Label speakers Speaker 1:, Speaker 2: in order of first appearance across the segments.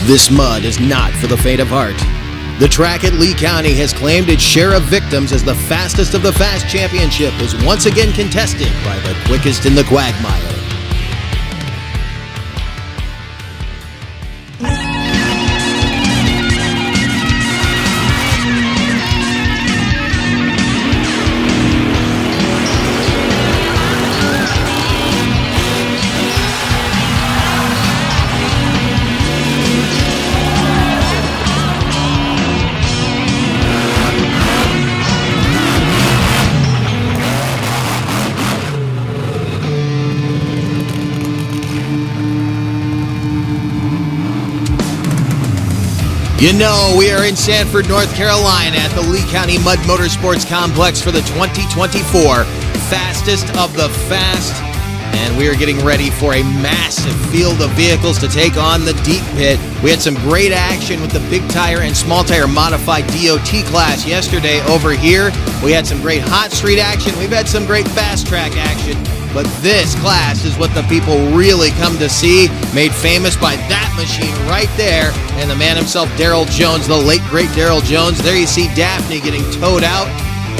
Speaker 1: This mud is not for the faint of heart. The track at Lee County has claimed its share of victims as the fastest of the fast championship is once again contested by the quickest in the quagmire. You know, we are in Sanford, North Carolina at the Lee County Mud Motorsports Complex for the 2024 Fastest of the Fast. And we are getting ready for a massive field of vehicles to take on the deep pit. We had some great action with the big tire and small tire modified DOT class yesterday over here. We had some great hot street action. We've had some great fast track action. But this class is what the people really come to see, made famous by that machine right there. And the man himself, Daryl Jones, the late, great Daryl Jones. There you see Daphne getting towed out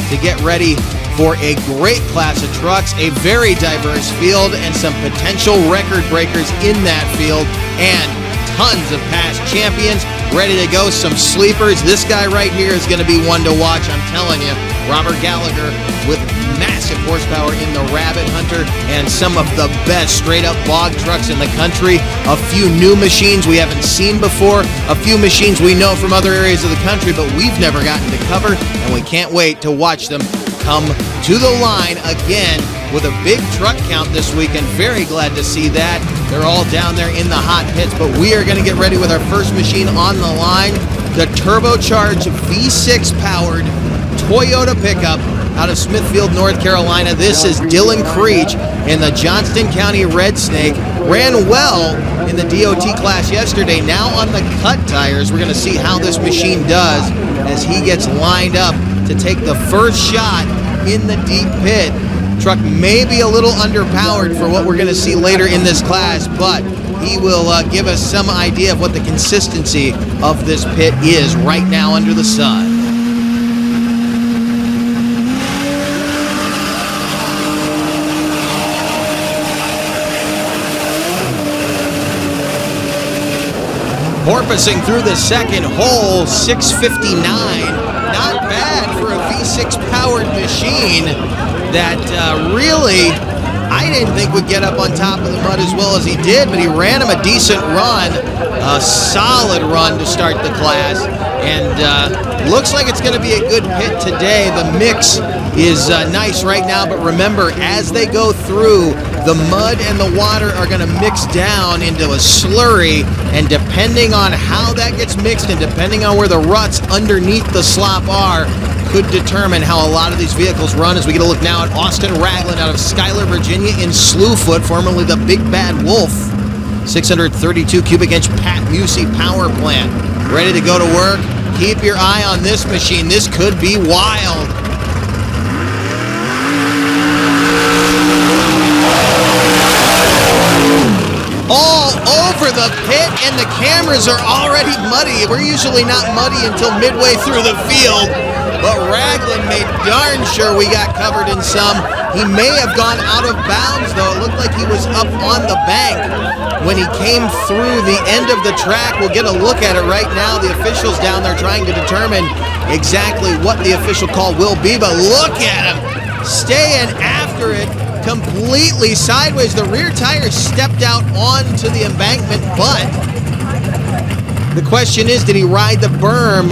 Speaker 1: to get ready for a great class of trucks, a very diverse field, and some potential record breakers in that field, and tons of past champions ready to go, some sleepers. This guy right here is going to be one to watch, I'm telling you. Robert Gallagher with massive horsepower in the Rabbit Hunter and some of the best straight-up bog trucks in the country. A few new machines we haven't seen before, a few machines we know from other areas of the country, but we've never gotten to cover, and we can't wait to watch them come to the line again with a big truck count this weekend. Very glad to see that. They're all down there in the hot pits, but we are going to get ready with our first machine on the line, the turbocharged V6 powered Toyota pickup out of Smithfield, North Carolina. This is Dylan Creech in the Johnston County Red Snake. Ran well in the DOT class yesterday. Now on the cut tires, we're going to see how this machine does as he gets lined up to take the first shot in the deep pit. Truck may be a little underpowered for what we're going to see later in this class, but he will give us some idea of what the consistency of this pit is right now under the sun. Porpoising through the second hole, 6:59. Not bad for a V6 powered machine that really, I didn't think would get up on top of the mud as well as he did, but he ran him a decent run, a solid run to start the class, and looks like it's going to be a good pit today. The mix is nice right now, but remember, as they go through, the mud and the water are going to mix down into a slurry, and depending on how that gets mixed and depending on where the ruts underneath the slop are, could determine how a lot of these vehicles run. As we get a look now at Austin Ragland out of Schuyler, Virginia in Slewfoot, formerly the Big Bad Wolf. 632 cubic inch Pat Musey power plant. Ready to go to work. Keep your eye on this machine. This could be wild. All over the pit, and the cameras are already muddy. We're usually not muddy until midway through the field, but Ragland made darn sure we got covered in some. He may have gone out of bounds, though. It looked like he was up on the bank when he came through the end of the track. We'll get a look at it right now. The officials down there trying to determine exactly what the official call will be, but look at him staying after it. Completely sideways. The rear tire stepped out onto the embankment, but the question is, did he ride the berm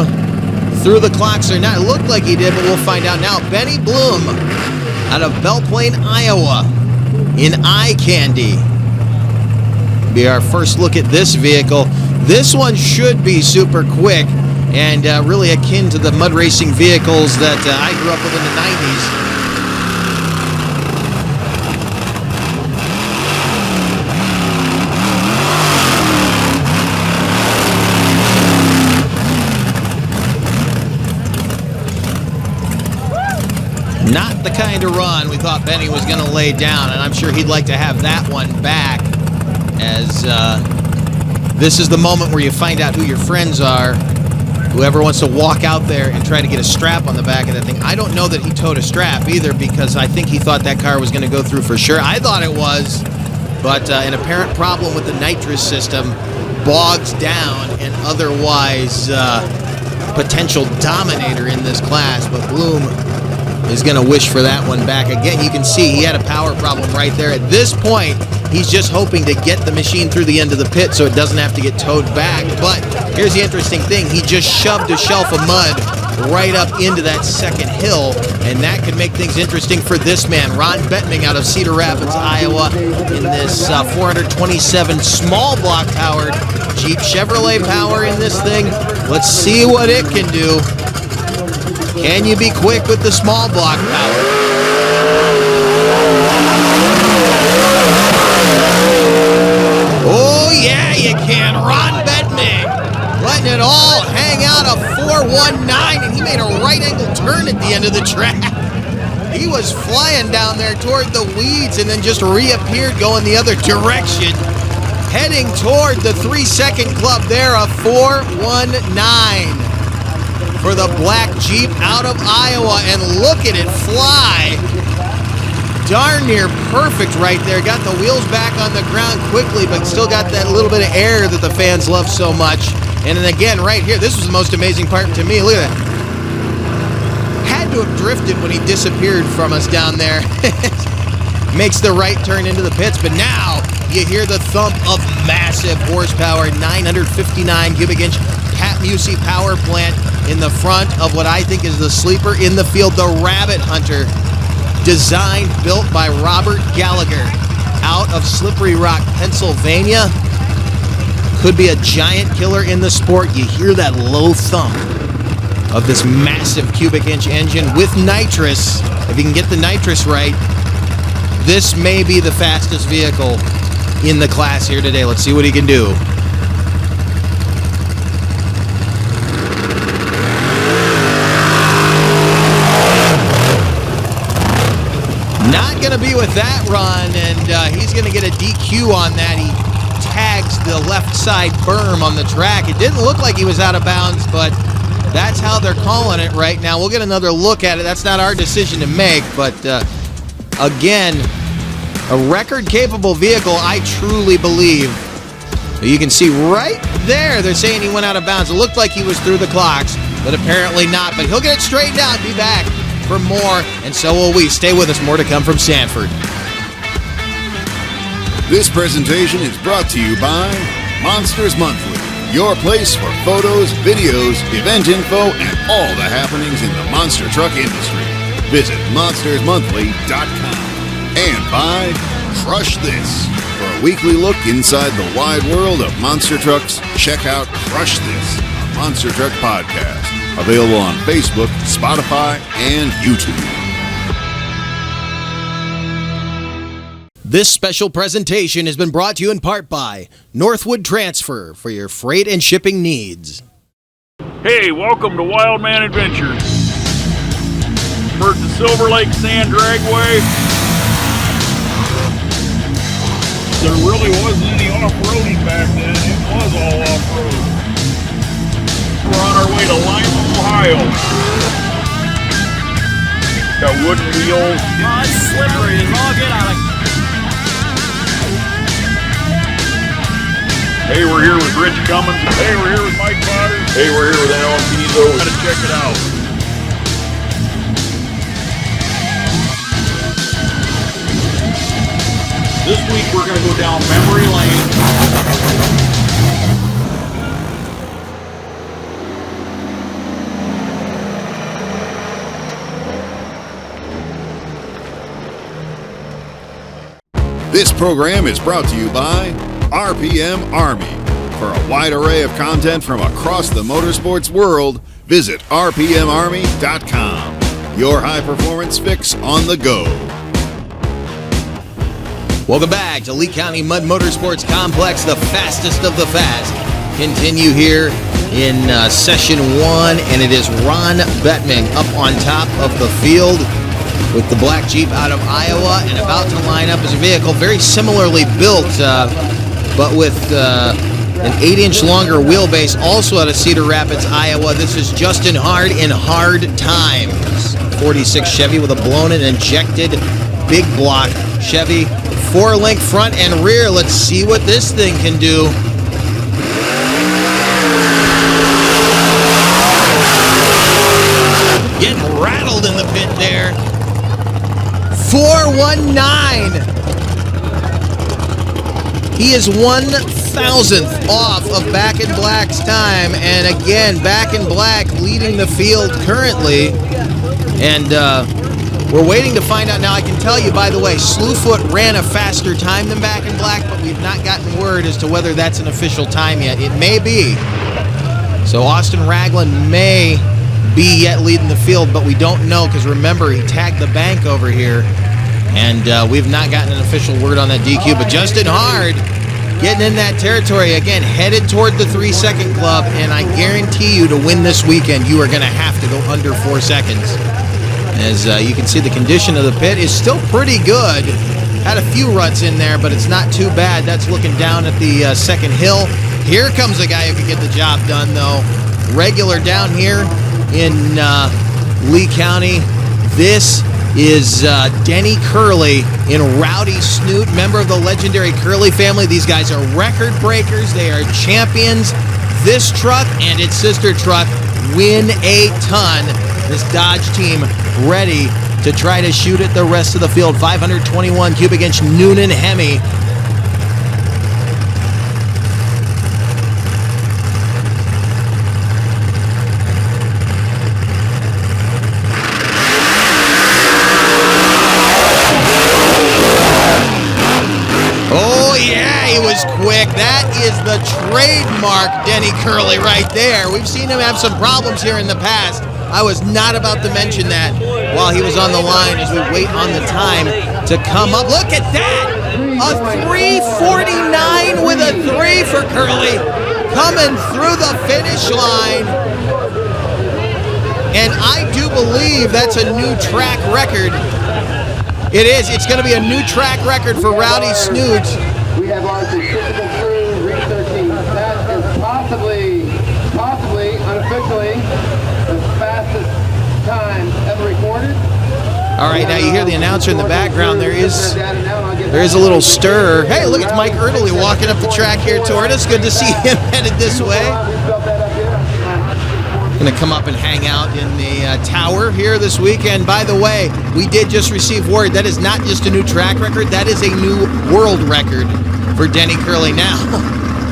Speaker 1: through the clocks or not? It looked like he did, but we'll find out now. Benny Bloom out of Belle Plaine, Iowa in Eye Candy. Be our first look at this vehicle. This one should be super quick and really akin to the mud racing vehicles that I grew up with in the 90s. Not the kind of run we thought Benny was going to lay down, and I'm sure he'd like to have that one back as This is the moment where you find out who your friends are. Whoever wants to walk out there and try to get a strap on the back of that thing. I don't know that he towed a strap either, because I think he thought that car was going to go through for sure. I thought it was, but an apparent problem with the nitrous system bogs down an otherwise potential dominator in this class, but Bloom is going to wish for that one back. Again, you can see he had a power problem right there. At this point, he's just hoping to get the machine through the end of the pit so it doesn't have to get towed back. But here's the interesting thing. He just shoved a shelf of mud right up into that second hill, and that could make things interesting for this man, Ron Bettming out of Cedar Rapids, Iowa, in this 427 small block powered Jeep Chevrolet power in this thing. Let's see what it can do. Can you be quick with the small block power? Oh, yeah, you can. Ron Bettming letting it all hang out of 419, and he made a right angle turn at the end of the track. He was flying down there toward the weeds and then just reappeared going the other direction, heading toward the 3-second club there of 419. For the black Jeep out of Iowa, and look at it fly. Darn near perfect right there. Got the wheels back on the ground quickly, but still got that little bit of air that the fans love so much. And then again, right here, this was the most amazing part to me. Look at that. Had to have drifted when he disappeared from us down there. Makes the right turn into the pits, but now you hear the thump of massive horsepower, 959 cubic inch Pat Musey power plant in the front of what I think is the sleeper in the field, the Rabbit Hunter, designed, built by Robert Gallagher out of Slippery Rock, Pennsylvania. Could be a giant killer in the sport. You hear that low thump of this massive cubic inch engine with nitrous. If you can get the nitrous right, this may be the fastest vehicle in the class here today. Let's see what he can do. Not going to be with that run, and he's going to get a DQ on that. He tags the left side berm on the track. It didn't look like he was out of bounds, but that's how they're calling it right now. We'll get another look at it. That's not our decision to make, but again, a record-capable vehicle, I truly believe. You can see right there, they're saying he went out of bounds. It looked like he was through the clocks, but apparently not. But he'll get it straightened out and be back for more, and so will we. Stay with us. More to come from Sanford.
Speaker 2: This presentation is brought to you by Monsters Monthly, your place for photos, videos, event info, and all the happenings in the monster truck industry. Visit monstersmonthly.com. And by Crush This. For a weekly look inside the wide world of monster trucks, check out Crush This, a Monster Truck podcast. Available on Facebook, Spotify, and YouTube.
Speaker 1: This special presentation has been brought to you in part by Northwood Transfer for your freight and shipping needs.
Speaker 3: Hey, welcome to Wildman Adventures. We're at the Silver Lake Sand Dragway. There really wasn't any off-roading back then. It was all off-road. We're on our way to Lima, Ohio. Got wooden wheels.
Speaker 4: Oh, it's slippery as all get out of.
Speaker 3: Hey, we're here with Rich Cummins. Hey, we're here with Mike Potter. Hey, we're here with Alan Pizzo. Gotta check it out. This week we're gonna go down memory lane.
Speaker 2: This program is brought to you by RPM Army. For a wide array of content from across the motorsports world, visit rpmarmy.com. Your high-performance fix on the go.
Speaker 1: Welcome back to Lee County Mud Motorsports Complex, the fastest of the fast. Continue here in session one, and it is Ron Bettming up on top of the field with the black Jeep out of Iowa, and about to line up as a vehicle very similarly built, but with an 8-inch longer wheelbase, also out of Cedar Rapids, Iowa. This is Justin Hard in Hard Times. 46 Chevy with a blown and injected big block Chevy. 4-link front and rear. Let's see what this thing can do. Getting rattled in the pit there. 419. He is 1,000th off of Back in Black's time. And again, Back in Black leading the field currently. And we're waiting to find out. Now, I can tell you, by the way, Slewfoot ran a faster time than Back in Black, but we've not gotten word as to whether that's an official time yet. It may be. So Austin Ragland may be yet leading the field, but we don't know because remember, he tagged the bank over here, and we've not gotten an official word on that DQ. But Justin Hard getting in that territory again, headed toward the 3-second club, and I guarantee you to win this weekend, you are going to have to go under 4 seconds. As you can see, the condition of the pit is still pretty good. Had a few ruts in there, but it's not too bad. That's looking down at the second hill. Here comes a guy who can get the job done, though. Regular down here in Lee County. This is Denny Curley in Rowdy Snoot, member of the legendary Curley family. These guys are record breakers. They are champions. This truck and its sister truck win a ton. This Dodge team ready to try to shoot at the rest of the field. 521 cubic inch Noonan Hemi. Oh yeah, he was quick. That is the trademark Denny Curley right there. We've seen him have some problems here in the past. I was not about to mention that while he was on the line as we wait on the time to come up. Look at that! A 3:49 with a 3 for Curley coming through the finish line. And I do believe that's a new track record. It is. It's going to be a new track record for Rowdy Snoot.
Speaker 5: We have our statistical crew researching that is possibly, unofficially, the fastest time ever recorded.
Speaker 1: All right, now you hear the announcer in the background. There is a little stir. Hey, look, it's Mike Erdely walking up the track here toward us. Good to see him headed this way. Going to come up and hang out in the tower here this weekend. By the way, we did just receive word that is not just a new track record, that is a new world record for Denny Curley. Now,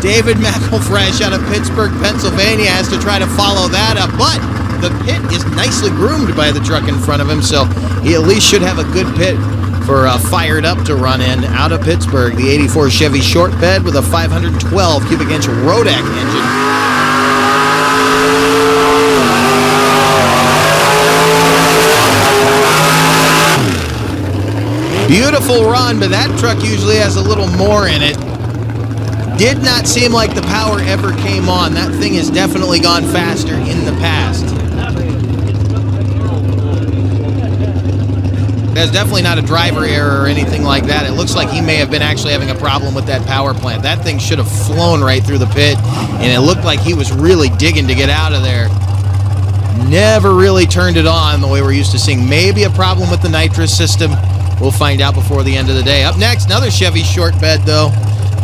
Speaker 1: David McElfresh out of Pittsburgh, Pennsylvania has to try to follow that up, but the pit is nicely groomed by the truck in front of him, so he at least should have a good pit for Fired Up to run in out of Pittsburgh. The 84 Chevy short bed with a 512 cubic inch Rodak engine. Beautiful run, but that truck usually has a little more in it. Did not seem like the power ever came on. That thing has definitely gone faster in the past. There's definitely not a driver error or anything like that. It looks like he may have been actually having a problem with that power plant. That thing should have flown right through the pit, and it looked like he was really digging to get out of there. Never really turned it on the way we're used to seeing. Maybe a problem with the nitrous system. We'll find out before the end of the day. Up next, another Chevy short bed, though.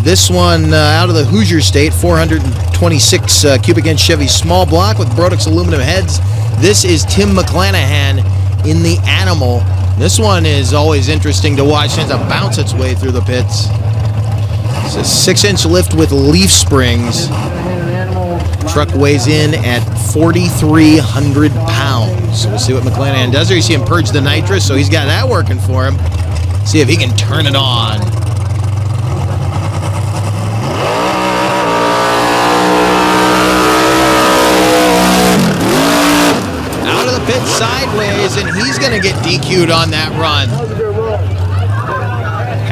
Speaker 1: This one out of the Hoosier State, 426 cubic inch Chevy small block with Brodix aluminum heads. This is Tim McClanahan in the Animal. This one is always interesting to watch. It tends to bounce its way through the pits. It's a 6-inch lift with leaf springs. Truck weighs in at 4,300 pounds. So we'll see what McClanahan does there. You see him purge the nitrous, so he's got that working for him. See if he can turn it on. Out of the pit sideways, and he's going to get DQ'd on that run.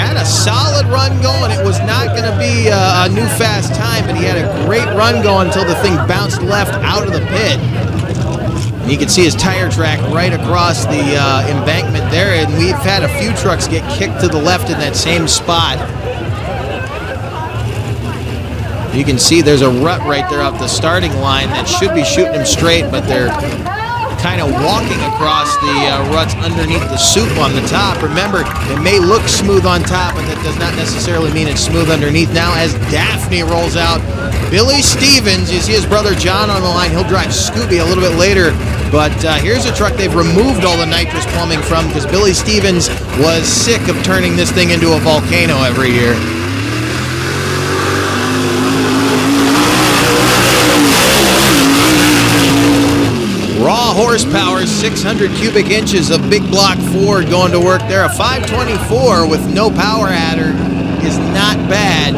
Speaker 1: Had a solid run going. It was not going to be a new fast time, but he had a great run going until the thing bounced left out of the pit. And you can see his tire track right across the embankment there, and we've had a few trucks get kicked to the left in that same spot. You can see there's a rut right there off the starting line that should be shooting him straight, but they're kind of walking across the ruts underneath the soup on the top. Remember, it may look smooth on top, but that does not necessarily mean it's smooth underneath. Now as Daphne rolls out, Billy Stevens, you see his brother John on the line. He'll drive Scooby a little bit later, but here's a truck they've removed all the nitrous plumbing from because Billy Stevens was sick of turning this thing into a volcano every year. Raw horsepower, 600 cubic inches of big block Ford going to work there. A 524 with no power adder is not bad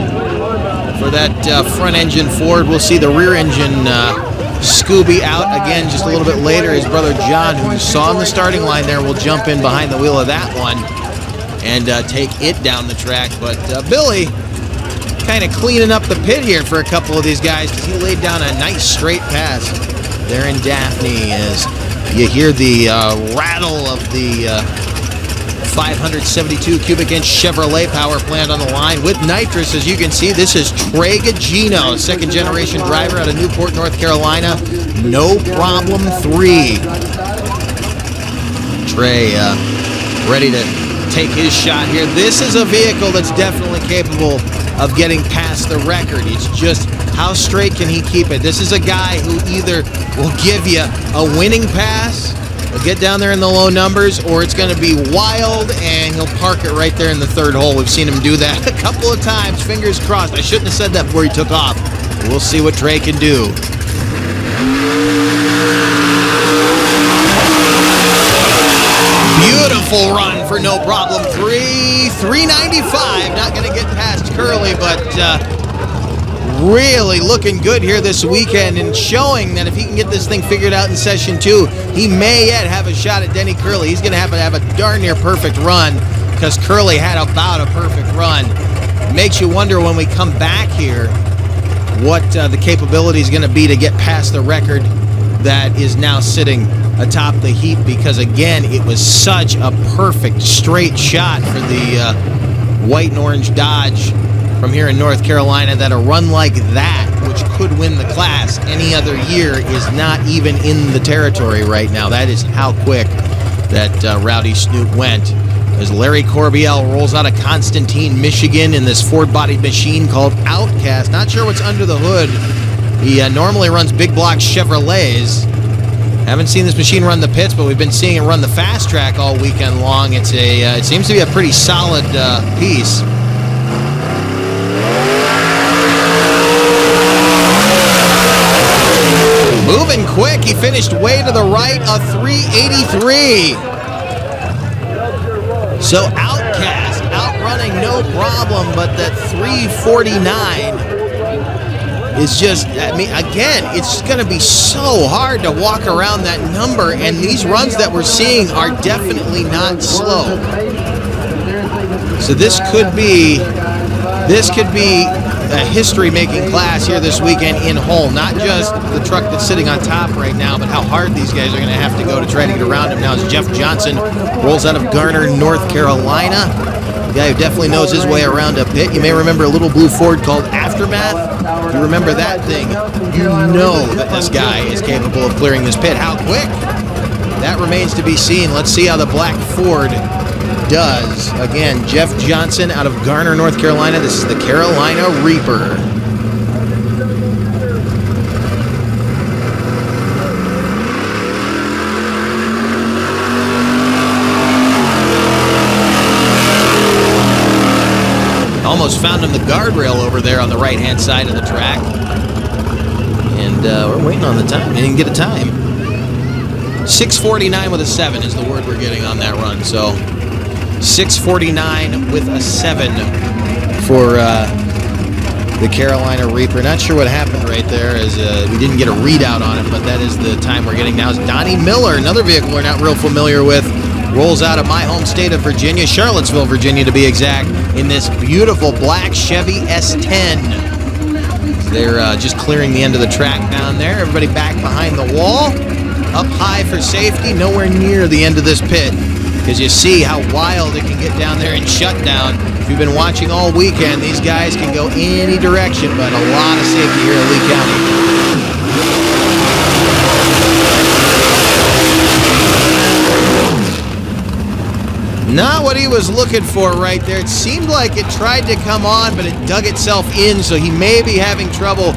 Speaker 1: for that front engine Ford. We'll see the rear engine Scooby out again just a little bit later. His brother John, who you saw on the starting line there, will jump in behind the wheel of that one and take it down the track. But Billy kind of cleaning up the pit here for a couple of these guys because he laid down a nice straight pass there in Daphne as you hear the rattle of the 572 cubic inch Chevrolet power plant on the line with nitrous. As you can see, this is Trey Gagino, second generation driver out of Newport, North Carolina. No Problem 3. Trey ready to take his shot here. This is a vehicle that's definitely capable of getting past the record. It's just how straight can he keep it? This is a guy who either will give you a winning pass, he'll get down there in the low numbers, or it's going to be wild and he'll park it right there in the third hole. We've seen him do that a couple of times. Fingers crossed. I shouldn't have said that before he took off. We'll see what Trey can do. Beautiful run for No Problem 3. 395. Not going to get past Curley, but really looking good here this weekend and showing that if he can get this thing figured out in session 2, he may yet have a shot at Denny Curley. He's going to have a darn near perfect run because Curley had about a perfect run. Makes you wonder when we come back here what the capability is going to be to get past the record that is now sitting atop the heap, because again, it was such a perfect straight shot for the white and orange Dodge from here in North Carolina, that a run like that, which could win the class any other year, is not even in the territory right now. That is how quick that Rowdy Snoop went. As Larry Corbiel rolls out of Constantine, Michigan in this Ford-bodied machine called Outcast. Not sure what's under the hood. He normally runs big block Chevrolets. Haven't seen this machine run the pits, but we've been seeing it run the fast track all weekend long. It seems to be a pretty solid piece. Moving quick, he finished way to the right, a 383. So Outcast outrunning No Problem, but that 349 is just, I mean, again, it's going to be so hard to walk around that number, and these runs that we're seeing are definitely not slow. So this could be a history-making class here this weekend in Hull. Not just the truck that's sitting on top right now, but how hard these guys are going to have to go to try to get around him now as Jeff Johnson rolls out of Garner, North Carolina. A guy who definitely knows his way around a pit. You may remember a little blue Ford called Aftermath. If you remember that thing, you know that this guy is capable of clearing this pit. How quick? That remains to be seen. Let's see how the black Ford does. Again, Jeff Johnson out of Garner, North Carolina. This is the Carolina Reaper. Almost found him the guardrail over there on the right-hand side of the track. And we're waiting on the time. He didn't get a time. 6:49 with a 7 is the word we're getting on that run. So 6:49 with a 7 for the Carolina Reaper. Not sure what happened right there, as we didn't get a readout on it, but that is the time we're getting now. Is Donnie Miller, another vehicle we're not real familiar with, rolls out of my home state of Virginia, Charlottesville, Virginia to be exact, in this beautiful black Chevy S10. They're just clearing the end of the track down there. Everybody back behind the wall, up high for safety, nowhere near the end of this pit, because you see how wild it can get down there in shutdown. If you've been watching all weekend, these guys can go any direction, but a lot of safety here in Lee County. Not what he was looking for right there. It seemed like it tried to come on, but it dug itself in, so he may be having trouble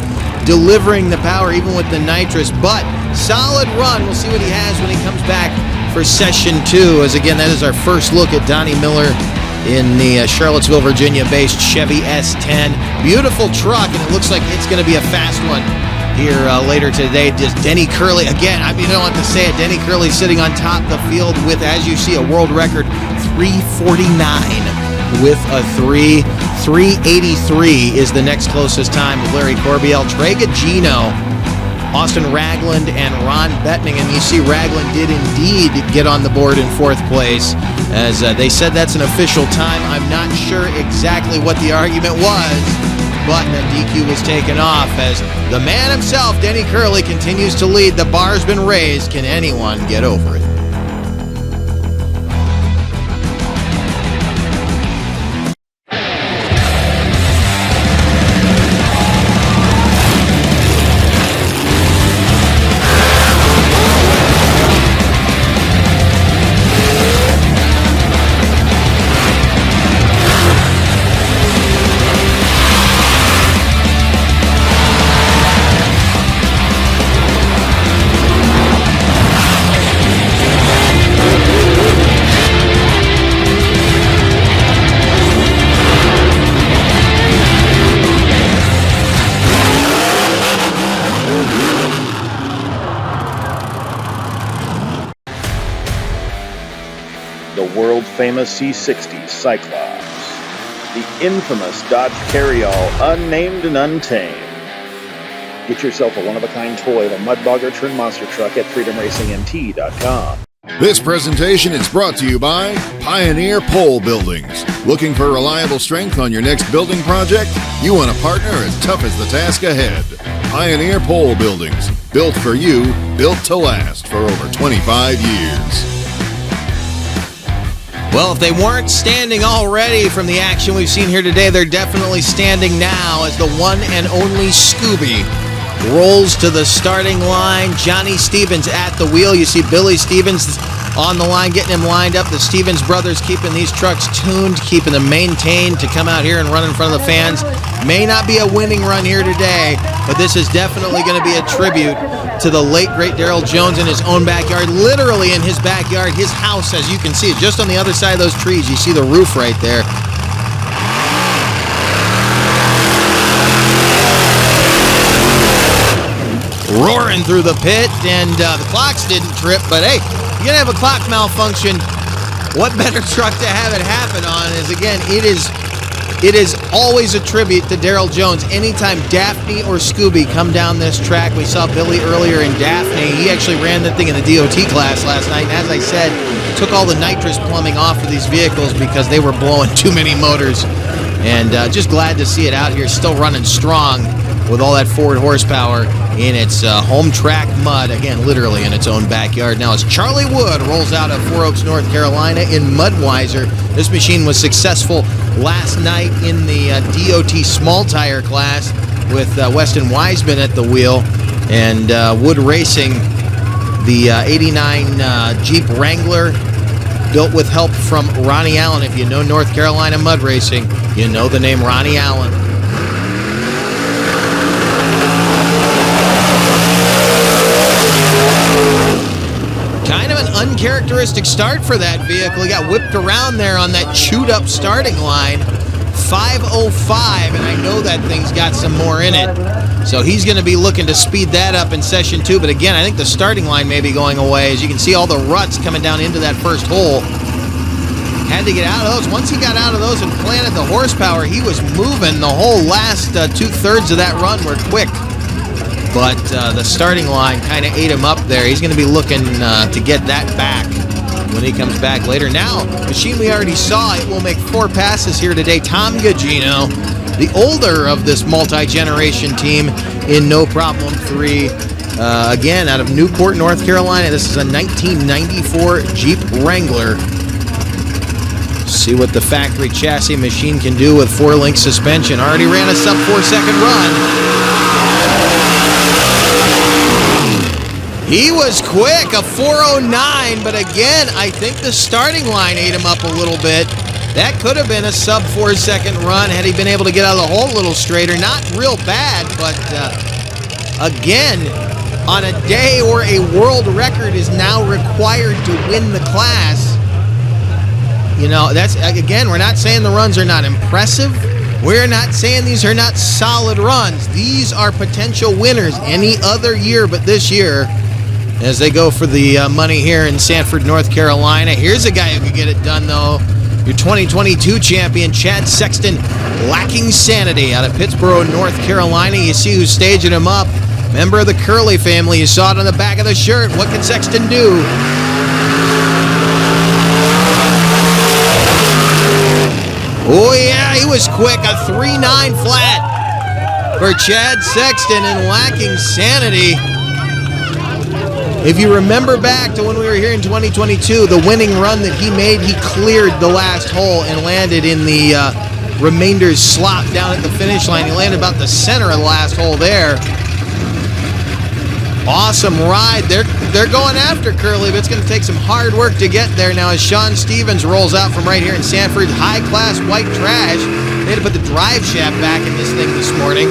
Speaker 1: delivering the power even with the nitrous, but solid run. We'll see what he has when he comes back for session 2, as again, that is our first look at Donnie Miller in the Charlottesville, Virginia-based Chevy S10. Beautiful truck, and it looks like it's going to be a fast one here later today. Just Denny Curley, again, I mean, you don't have to say it, Denny Curley sitting on top of the field with, as you see, a world record 349 with a 383 is the next closest time with Larry Corbiel, Trey Gugino, Austin Ragland, and Ron Bettman. And you see Ragland did indeed get on the board in 4th place, as they said that's an official time. I'm not sure exactly what the argument was, but the DQ was taken off as the man himself, Denny Curley, continues to lead. The bar's been raised. Can anyone get over it?
Speaker 6: Famous C60 Cyclops, the infamous Dodge Carryall, unnamed and untamed. Get yourself a one-of-a-kind toy of a Mudbogger trim monster truck at freedomracingmt.com.
Speaker 2: This presentation is brought to you by Pioneer Pole Buildings. Looking for reliable strength on your next building project? You want a partner as tough as the task ahead. Pioneer Pole Buildings. Built for you, built to last for over 25 years.
Speaker 1: Well, if they weren't standing already from the action we've seen here today, they're definitely standing now as the one and only Scooby rolls to the starting line. Johnny Stevens at the wheel. You see Billy Stevens on the line, getting him lined up. The Stevens brothers keeping these trucks tuned, keeping them maintained to come out here and run in front of the fans. May not be a winning run here today, but this is definitely going to be a tribute to the late, great Daryl Jones in his own backyard, literally in his backyard. His house, as you can see, just on the other side of those trees. You see the roof right there. Roaring through the pit, and the clocks didn't trip, but hey, you're going to have a clock malfunction. What better truck to have it happen on is, again, it is always a tribute to Daryl Jones. Anytime Daphne or Scooby come down this track, we saw Billy earlier in Daphne. He actually ran that thing in the DOT class last night, and as I said, took all the nitrous plumbing off of these vehicles because they were blowing too many motors. And just glad to see it out here, still running strong with all that forward horsepower in its home track mud, again, literally in its own backyard. Now, as Charlie Wood rolls out of Four Oaks, North Carolina in Mudweiser, this machine was successful last night in the DOT small tire class with Weston Wiseman at the wheel, and Wood racing the 89 Jeep Wrangler, built with help from Ronnie Allen. If you know North Carolina mud racing, you know the name Ronnie Allen. Kind of an uncharacteristic start for that vehicle. He got whipped around there on that chewed-up starting line. 5:05, and I know that thing's got some more in it. So he's going to be looking to speed that up in session 2. But again, I think the starting line may be going away. As you can see, all the ruts coming down into that first hole. Had to get out of those. Once he got out of those and planted the horsepower, he was moving. The whole last two-thirds of that run were quick. But the starting line kind of ate him up there. He's going to be looking to get that back when he comes back later. Now, machine we already saw, it will make 4 passes here today. Tom Gugino, the older of this multi-generation team in No Problem 3. Again, out of Newport, North Carolina. This is a 1994 Jeep Wrangler. See what the factory chassis machine can do with 4-link suspension. Already ran a sub 4-second run. He was quick, a 4:09, but again, I think the starting line ate him up a little bit. That could have been a sub 4-second run had he been able to get out of the hole a little straighter. Not real bad, but again, on a day where a world record is now required to win the class, you know, that's, again, we're not saying the runs are not impressive. We're not saying these are not solid runs. These are potential winners any other year but this year as they go for the money here in Sanford, North Carolina. Here's a guy who could get it done, though. Your 2022 champion, Chad Sexton, lacking sanity out of Pittsboro, North Carolina. You see who's staging him up. Member of the Curley family. You saw it on the back of the shirt. What can Sexton do? Oh, yeah, he was quick. A 3.9 flat for Chad Sexton and lacking sanity. If you remember back to when we were here in 2022, the winning run that he made, he cleared the last hole and landed in the remainders slot down at the finish line. He landed about the center of the last hole there. Awesome ride. They're going after Curley, but it's going to take some hard work to get there now as Sean Stevens rolls out from right here in Sanford. High-class white trash. They had to put the drive shaft back in this thing this morning.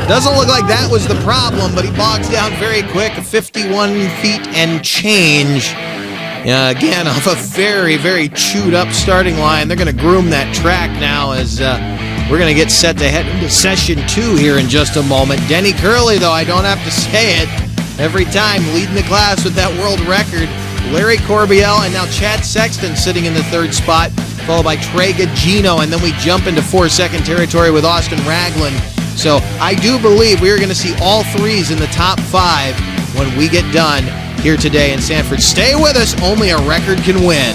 Speaker 1: Doesn't look like that was the problem, but he bogs down very quick, 51 feet and change. Again, off a very, very chewed up starting line. They're going to groom that track now as we're going to get set to head into session 2 here in just a moment. Denny Curley, though, I don't have to say it, every time leading the class with that world record. Larry Corbiel and now Chad Sexton sitting in the 3rd spot, followed by Trey Gagino, and then we jump into 4-second territory with Austin Ragland. So I do believe we are going to see all 3s in the top 5 when we get done here today in Sanford. Stay with us. Only a record can win.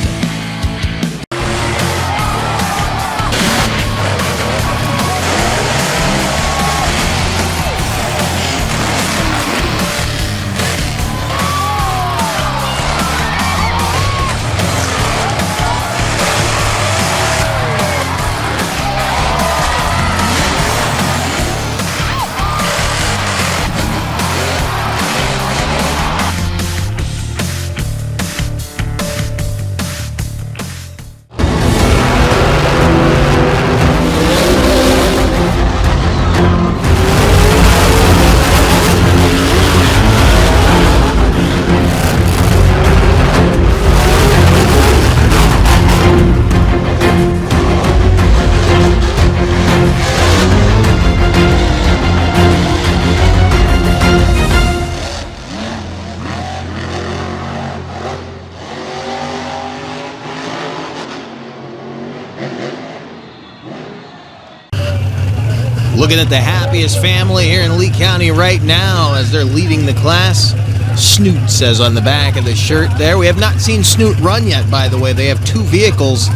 Speaker 1: Looking at the happiest family here in Lee County right now as they're leading the class. Snoot says on the back of the shirt there. We have not seen Snoot run yet, by the way. They have 2 vehicles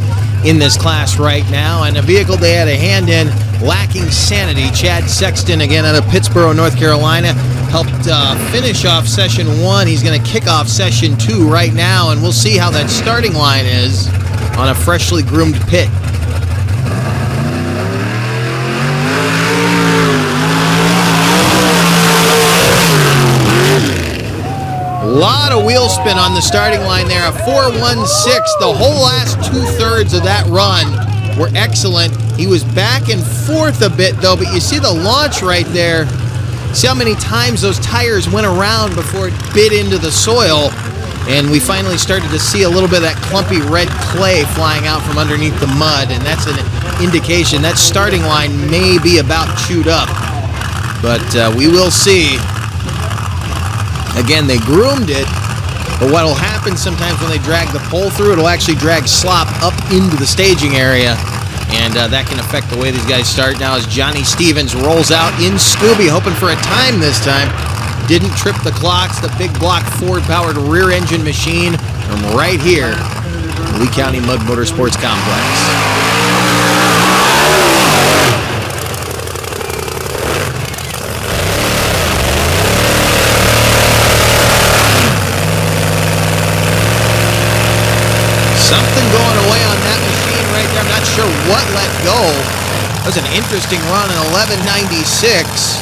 Speaker 1: in this class right now, and a vehicle they had a hand in lacking sanity. Chad Sexton, again out of Pittsboro, North Carolina, helped finish off session 1. He's going to kick off session 2 right now, and we'll see how that starting line is on a freshly groomed pit. A lot of wheel spin on the starting line there. A 4.16. The whole last 2/3 of that run were excellent. He was back and forth a bit, though, but you see the launch right there. See how many times those tires went around before it bit into the soil. And we finally started to see a little bit of that clumpy red clay flying out from underneath the mud. And that's an indication that starting line may be about chewed up. But we will see. Again, they groomed it, but what will happen sometimes when they drag the pole through, it'll actually drag slop up into the staging area, and that can affect the way these guys start. Now as Johnny Stevens rolls out in Scooby, hoping for a time this time. Didn't trip the clocks. The big block Ford-powered rear-engine machine from right here, Lee County Mud Motorsports Complex. but let go. That was an interesting run in 11:96.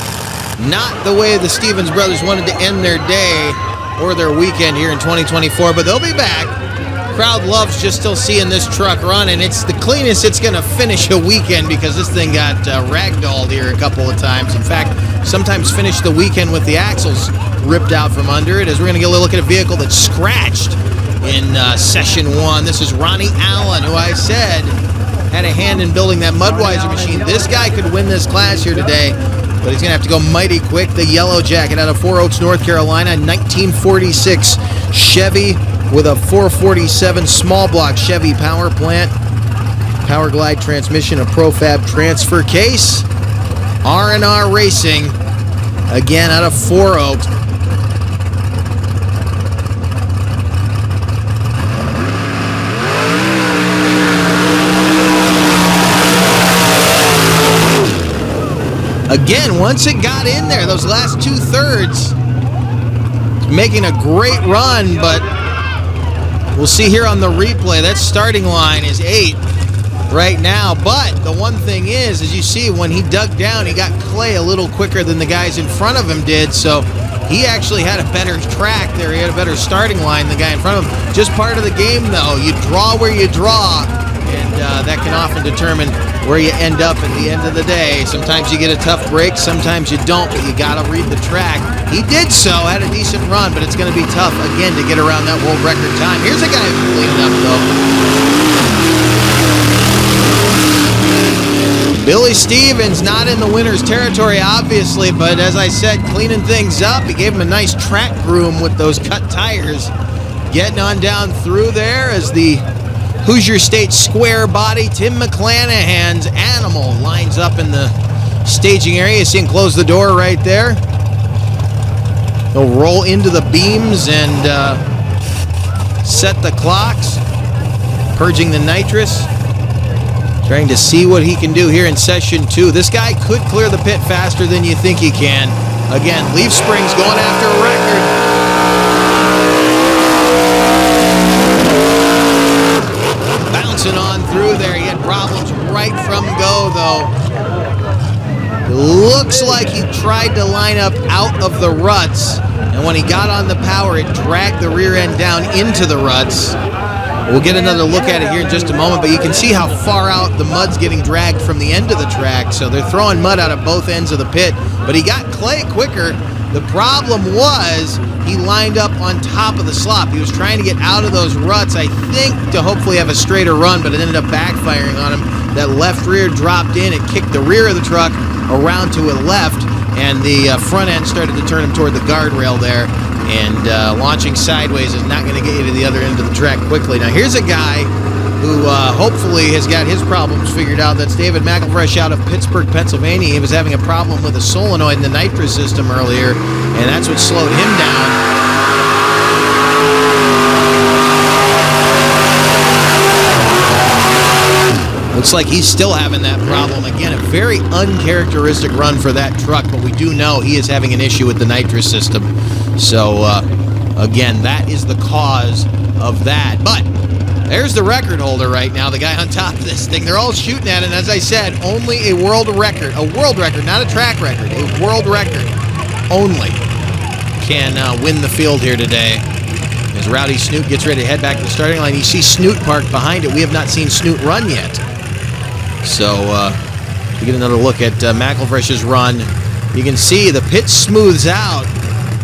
Speaker 1: Not the way the Stevens brothers wanted to end their day or their weekend here in 2024, but they'll be back. Crowd loves just still seeing this truck run, and it's the cleanest it's going to finish a weekend because this thing got ragdolled here a couple of times. In fact, sometimes finish the weekend with the axles ripped out from under it, as we're going to get a look at a vehicle that's scratched in Session 1. This is Ronnie Allen, who I said had a hand in building that Mudweiser machine. This guy could win this class here today, but he's going to have to go mighty quick. The Yellow Jacket out of Four Oaks, North Carolina, 1946 Chevy with a 447 small block Chevy power plant, Power Glide transmission, a Profab transfer case. R&R Racing, again out of Four Oaks. Again, once it got in there, those last 2/3, making a great run, but we'll see here on the replay, that starting line is 8 right now. But the one thing is, as you see, when he dug down, he got clay a little quicker than the guys in front of him did, so he actually had a better track there. He had a better starting line than the guy in front of him. Just part of the game, though. You draw where you draw, and that can often determine where you end up at the end of the day. Sometimes you get a tough break, sometimes you don't, but you got to read the track. He did so, had a decent run, but it's going to be tough, again, to get around that world record time. Here's a guy who cleaned up, though. Billy Stevens, not in the winner's territory, obviously, but as I said, cleaning things up. He gave him a nice track groom with those cut tires. Getting on down through there as the Hoosier State square body, Tim McClanahan's Animal, lines up in the staging area. You see him close the door right there. He'll roll into the beams and set the clocks, purging the nitrous, trying to see what he can do here in Session 2. This guy could clear the pit faster than you think he can. Again, leaf springs going after a record. On through there. He had problems right from go, though. It looks like he tried to line up out of the ruts, and when he got on the power, it dragged the rear end down into the ruts. We'll get another look at it here in just a moment, but you can see how far out the mud's getting dragged from the end of the track, so they're throwing mud out of both ends of the pit, but he got clay quicker. The problem was he lined up on top of the slop. He was trying to get out of those ruts, I think, to hopefully have a straighter run, but it ended up backfiring on him. That left rear dropped in. It kicked the rear of the truck around to a left, and the front end started to turn him toward the guardrail there. And launching sideways is not going to get you to the other end of the track quickly. Now, here's a guy who hopefully has got his problems figured out. That's David McElfresh out of Pittsburgh, Pennsylvania. He was having a problem with a solenoid in the nitrous system earlier, and that's what slowed him down. Looks like he's still having that problem. Again, a very uncharacteristic run for that truck, but we do know he is having an issue with the nitrous system. So, again, that is the cause of that. But there's the record holder right now, the guy on top of this thing. They're all shooting at it, and as I said, only a world record, not a track record, a world record only can win the field here today. As Rowdy Snoot gets ready to head back to the starting line, you see Snoot parked behind it. We have not seen Snoot run yet. So we get another look at McElfresh's run. You can see the pit smooths out.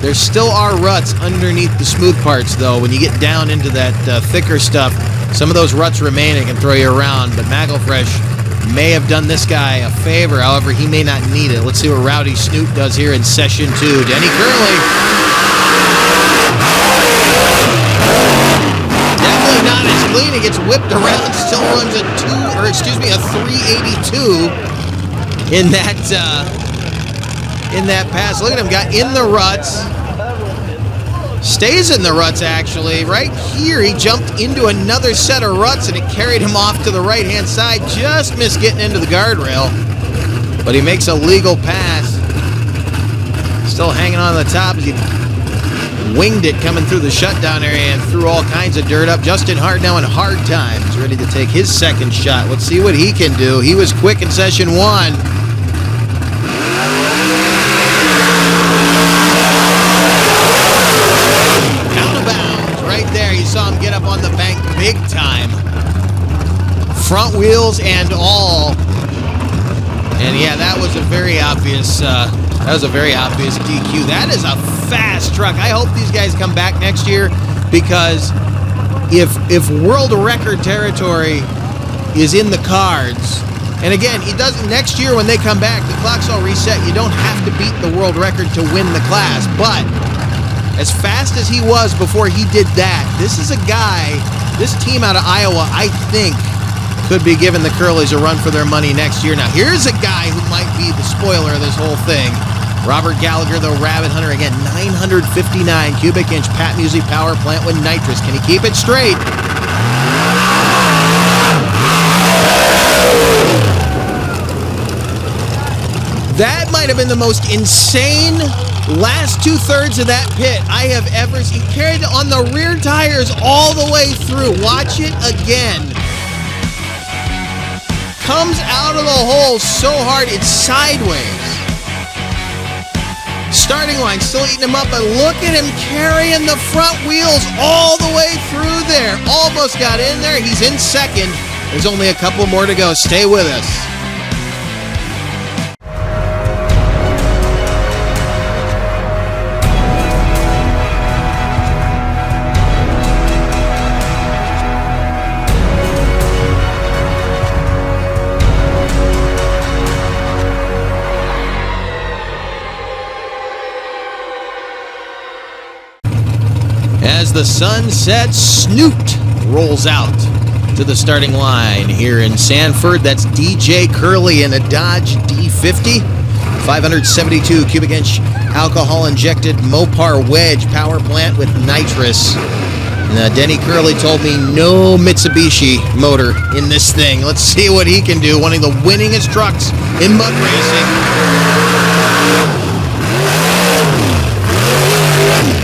Speaker 1: There still are ruts underneath the smooth parts, though. When you get down into that thicker stuff, some of those ruts remain and can throw you around. But McElfresh may have done this guy a favor. However, he may not need it. Let's see what Rowdy Snoot does here in Session 2. Denny Curley. Definitely not as clean. He gets whipped around. Still runs a 382 in that pass. Look at him. Got in the ruts. Stays in the ruts, actually. Right here, he jumped into another set of ruts, and it carried him off to the right-hand side. Just missed getting into the guardrail. But he makes a legal pass. Still hanging on the top as he winged it coming through the shutdown area and threw all kinds of dirt up. Justin Hart now in hard times, ready to take his second shot. Let's see what he can do. He was quick in session 1. Out of bounds right there. You saw him get up on the bank big time. Front wheels and all. And yeah, that was a very obvious DQ. That is a fast truck. I hope these guys come back next year, because if world record territory is in the cards, and again, it doesn't, next year when they come back, the clock's all reset. You don't have to beat the world record to win the class. But as fast as he was before he did that, this is a guy, this team out of Iowa, I think, could be giving the Curlies a run for their money next year. Now, here's a guy who might be the spoiler of this whole thing. Robert Gallagher, the Rabbit Hunter, again, 959 cubic inch Pat Musey power plant with nitrous. Can he keep it straight? That might have been the most insane last 2/3 of that pit I have ever seen. Carried on the rear tires all the way through. Watch it again. Comes out of the hole so hard it's sideways. Starting line still eating him up, but look at him carrying the front wheels all the way through there. Almost got in there. He's in second. There's only a couple more to go. Stay with us. As the sun sets, Snoot rolls out to the starting line here in Sanford. That's DJ Curley in a Dodge D50. 572 cubic inch alcohol-injected Mopar wedge power plant with nitrous. Denny Curley told me no Mitsubishi motor in this thing. Let's see what he can do. One of the winningest trucks in mud racing.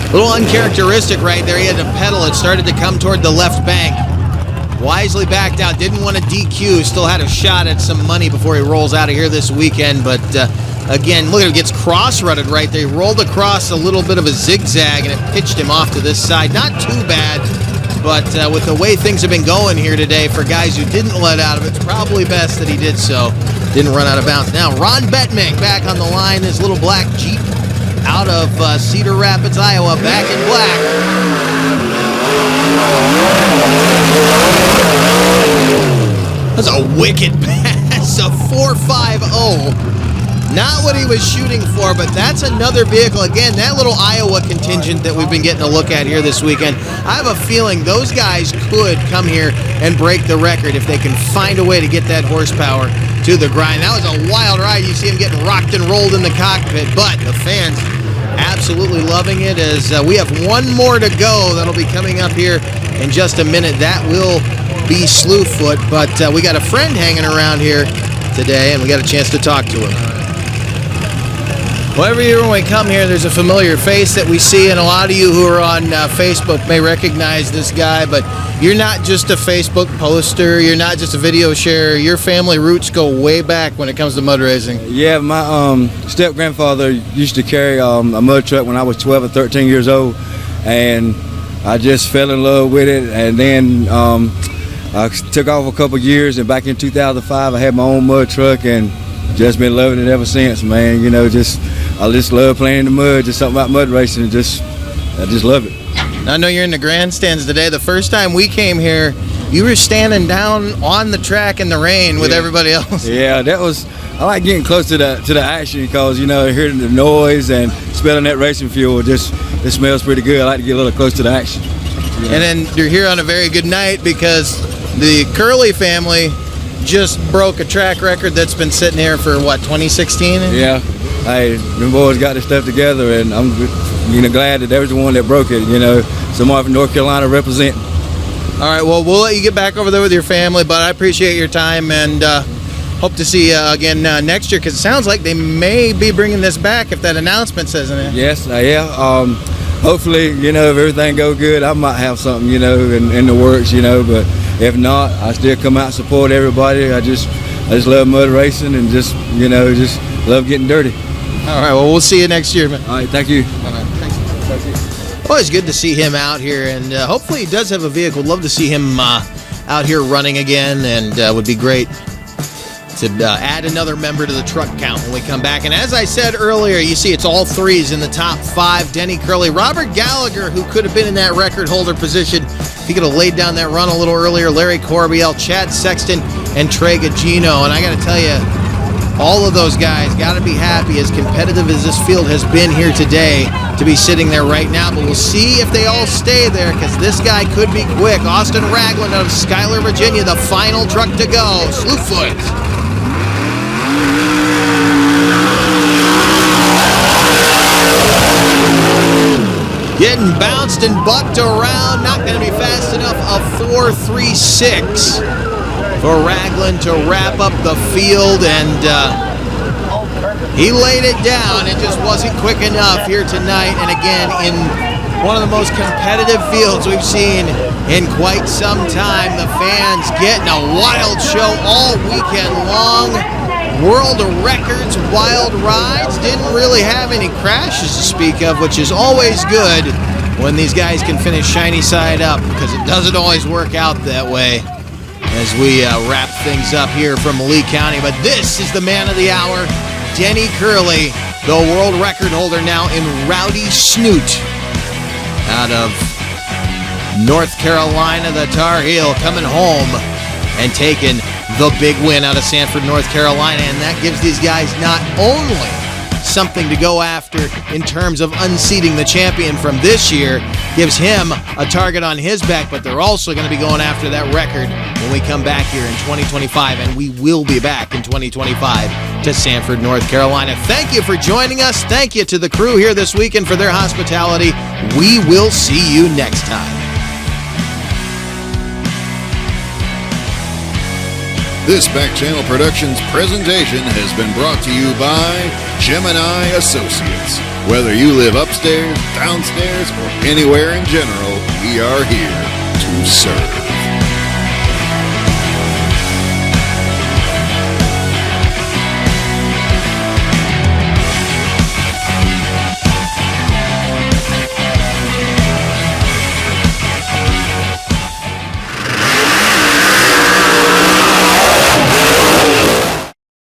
Speaker 1: A little uncharacteristic right there. He had to pedal. It started to come toward the left bank. Wisely backed out. Didn't want to DQ. Still had a shot at some money before he rolls out of here this weekend. But again, look at it. Gets cross-rutted right there. He rolled across a little bit of a zigzag, and it pitched him off to this side. Not too bad. But with the way things have been going here today for guys who didn't let out of it, it's probably best that he did so. Didn't run out of bounds. Now, Ron Betmink back on the line. His little black Jeep out of Cedar Rapids, Iowa, back in black. That's a wicked pass, a 4.50. Not what he was shooting for, but that's another vehicle. Again, that little Iowa contingent that we've been getting a look at here this weekend, I have a feeling those guys could come here and break the record if they can find a way to get that horsepower to the grind. That was a wild ride. You see him getting rocked and rolled in the cockpit, but the fans absolutely loving it as we have one more to go. That'll be coming up here in just a minute. That will be Slewfoot, but we got a friend hanging around here today, and we got a chance to talk to him. Well, every year when we come here, there's a familiar face that we see, and a lot of you who are on Facebook may recognize this guy, but you're not just a Facebook poster, you're not just a video sharer, your family roots go way back when it comes to mud racing.
Speaker 7: Yeah, my step-grandfather used to carry a mud truck when I was 12 or 13 years old, and I just fell in love with it, and then I took off a couple years, and back in 2005 I had my own mud truck, and just been loving it ever since, man. You know, I just love playing in the mud. Just something about mud racing, and I just love it.
Speaker 1: I know you're in the grandstands today. The first time we came here, you were standing down on the track in the rain with everybody else.
Speaker 7: Yeah, I like getting close to the action because, you know, hearing the noise and smelling that racing fuel, it smells pretty good. I like to get a little close to the action. Yeah. And
Speaker 1: then you're here on a very good night because the Curley family just broke a track record that's been sitting here for, what, 2016?
Speaker 7: Yeah. Hey, them boys got their stuff together, and I'm, glad that they was the one that broke it, Somebody from North Carolina representing.
Speaker 1: All right, well, we'll let you get back over there with your family, but I appreciate your time, and hope to see you again next year, because it sounds like they may be bringing this back if that announcement says in it.
Speaker 7: Yes, yeah. hopefully, if everything go good, I might have something, in the works, but if not, I still come out and support everybody. I just love mud racing and just love getting dirty.
Speaker 1: All right, well, we'll see you next year, man.
Speaker 7: All right, thank you.
Speaker 1: All right, thanks. Always good to see him out here, and hopefully he does have a vehicle. Love to see him out here running again, and would be great to add another member to the truck count when we come back. And as I said earlier, you see it's all threes in the top 5. Denny Curley, Robert Gallagher, who could have been in that record holder position if he could have laid down that run a little earlier, Larry Corbiel, Chad Sexton, and Trey Gagino. And I got to tell you, all of those guys got to be happy, as competitive as this field has been here today, to be sitting there right now. But we'll see if they all stay there, because this guy could be quick. Austin Ragland out of Schuyler, Virginia, the final truck to go. Slewfoot. Getting bounced and bucked around, not going to be fast enough. A 4.36 for Ragland to wrap up the field, and he laid it down. It just wasn't quick enough here tonight, and again, in one of the most competitive fields we've seen in quite some time. The fans getting a wild show all weekend long. World records, wild rides, didn't really have any crashes to speak of, which is always good when these guys can finish shiny side up, because it doesn't always work out that way as we wrap things up here from Lee County. But this is the man of the hour, Denny Curley, the world record holder now in Rowdy Snoot out of North Carolina, the Tar Heel, coming home and taking the big win out of Sanford, North Carolina. And that gives these guys not only something to go after in terms of unseating the champion from this year, gives him a target on his back, but they're also going to be going after that record when we come back here in 2025, and we will be back in 2025 to Sanford, North Carolina. Thank you for joining us. Thank you to the crew here this weekend for their hospitality. We will see you next time.
Speaker 2: This Back Channel Productions presentation has been brought to you by Gemini Associates. Whether you live upstairs, downstairs, or anywhere in general, we are here to serve.